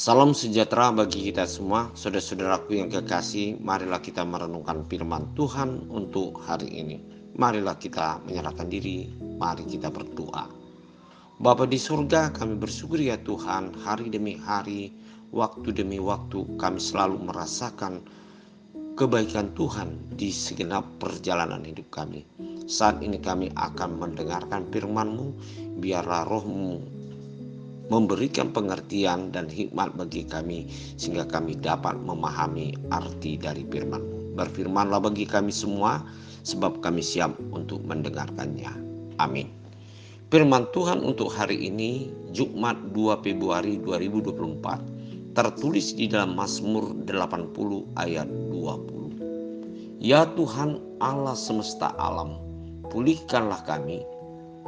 Salam sejahtera bagi kita semua, saudara-saudaraku yang kekasih. Marilah kita merenungkan firman Tuhan untuk hari ini. Marilah kita menyerahkan diri, mari kita berdoa. Bapa di surga, kami bersyukur ya Tuhan, hari demi hari, waktu demi waktu, kami selalu merasakan kebaikan Tuhan di segenap perjalanan hidup kami. Saat ini kami akan mendengarkan firman-Mu, biarlah Roh-Mu memberikan pengertian dan hikmat bagi kami sehingga kami dapat memahami arti dari firman-Mu. Berfirmanlah bagi kami semua sebab kami siap untuk mendengarkannya. Amin. Firman Tuhan untuk hari ini Jumat 2 Februari 2024 tertulis di dalam Mazmur 80 ayat 20. Ya Tuhan Allah semesta alam, pulihkanlah kami,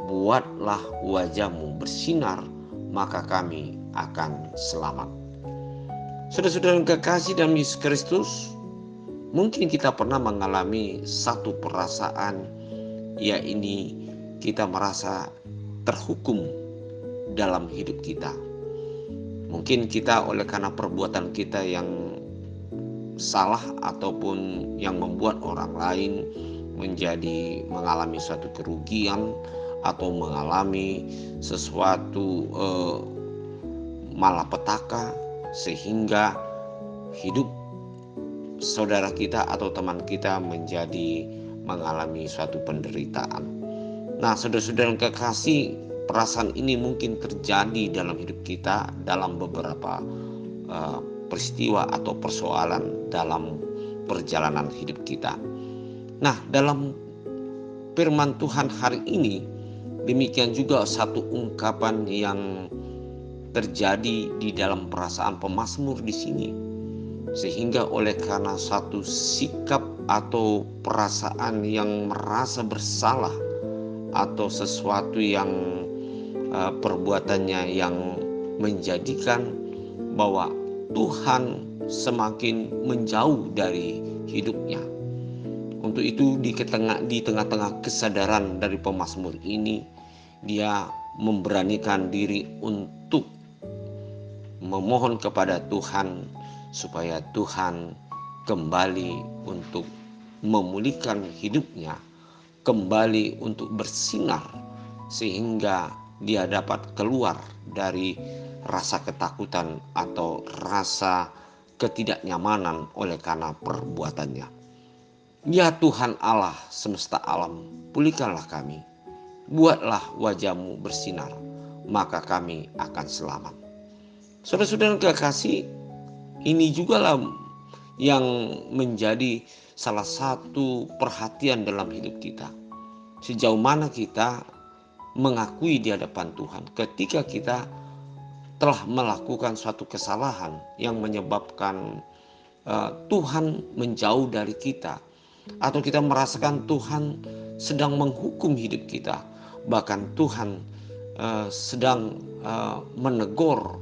buatlah wajah-Mu bersinar, maka kami akan selamat. Saudara-saudara yang kekasih dalam Yesus Kristus, mungkin kita pernah mengalami satu perasaan, yaitu kita merasa terhukum dalam hidup kita. Mungkin kita oleh karena perbuatan kita yang salah ataupun yang membuat orang lain mengalami suatu kerugian atau mengalami sesuatu malapetaka sehingga hidup saudara kita atau teman kita mengalami suatu penderitaan. Nah, saudara-saudara yang kekasih, perasaan ini mungkin terjadi dalam hidup kita dalam beberapa peristiwa atau persoalan dalam perjalanan hidup kita. Nah, dalam firman Tuhan hari ini, demikian juga satu ungkapan yang terjadi di dalam perasaan pemazmur di sini. Sehingga oleh karena satu sikap atau perasaan yang merasa bersalah atau sesuatu yang perbuatannya yang menjadikan bahwa Tuhan semakin menjauh dari hidupnya. Untuk itu di tengah-tengah kesadaran dari pemazmur ini, dia memberanikan diri untuk memohon kepada Tuhan supaya Tuhan kembali untuk memulihkan hidupnya, kembali untuk bersinar sehingga dia dapat keluar dari rasa ketakutan atau rasa ketidaknyamanan oleh karena perbuatannya. Ya Tuhan Allah semesta alam, pulihkanlah kami, buatlah wajah-Mu bersinar, maka kami akan selamat. Saudara-saudara kekasih, ini juga lah yang menjadi salah satu perhatian dalam hidup kita. Sejauh mana kita mengakui di hadapan Tuhan ketika kita telah melakukan suatu kesalahan yang menyebabkan Tuhan menjauh dari kita, atau kita merasakan Tuhan sedang menghukum hidup kita, bahkan Tuhan sedang menegur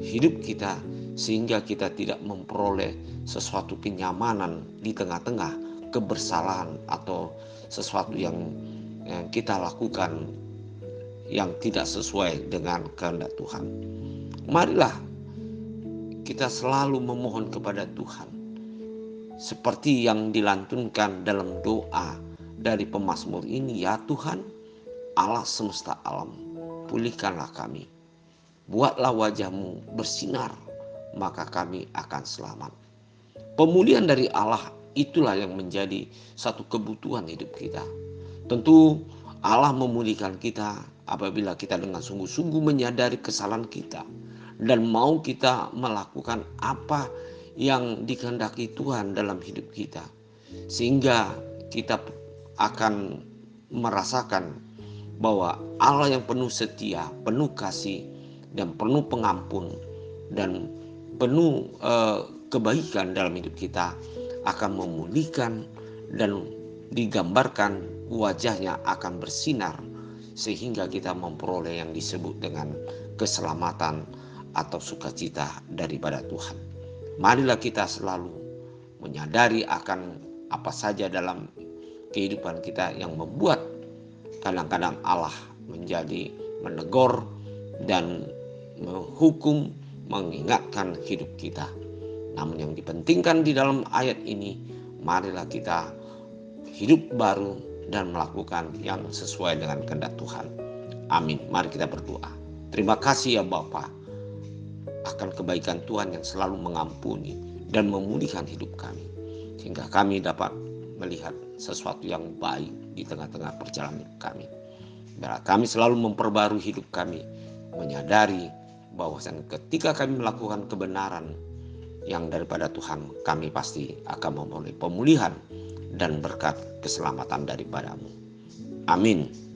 hidup kita sehingga kita tidak memperoleh sesuatu kenyamanan di tengah-tengah kebersalahan atau sesuatu yang kita lakukan yang tidak sesuai dengan kehendak Tuhan. Marilah kita selalu memohon kepada Tuhan seperti yang dilantunkan dalam doa dari pemazmur ini. Ya Tuhan Allah semesta alam, pulihkanlah kami, buatlah wajah-Mu bersinar, maka kami akan selamat. Pemulihan dari Allah itulah yang menjadi satu kebutuhan hidup kita. Tentu Allah memulihkan kita apabila kita dengan sungguh-sungguh menyadari kesalahan kita dan mau kita melakukan apa yang dikehendaki Tuhan dalam hidup kita, sehingga kita akan merasakan bahwa Allah yang penuh setia, penuh kasih, dan penuh pengampun, dan penuh kebaikan dalam hidup kita akan memulihkan dan digambarkan wajahnya akan bersinar sehingga kita memperoleh yang disebut dengan keselamatan atau sukacita daripada Tuhan. Marilah kita selalu menyadari akan apa saja dalam kehidupan kita yang membuat kadang-kadang Allah menjadi menegur dan menghukum, mengingatkan hidup kita. Namun yang dipentingkan di dalam ayat ini, marilah kita hidup baru dan melakukan yang sesuai dengan kehendak Tuhan. Amin. Mari kita berdoa. Terima kasih ya Bapa akan kebaikan Tuhan yang selalu mengampuni dan memulihkan hidup kami, sehingga kami dapat melihat sesuatu yang baik di tengah-tengah perjalanan hidup kami. Biarlah kami selalu memperbarui hidup kami, menyadari bahwasan ketika kami melakukan kebenaran yang daripada Tuhan, kami pasti akan memperoleh pemulihan dan berkat keselamatan daripadamu. Amin.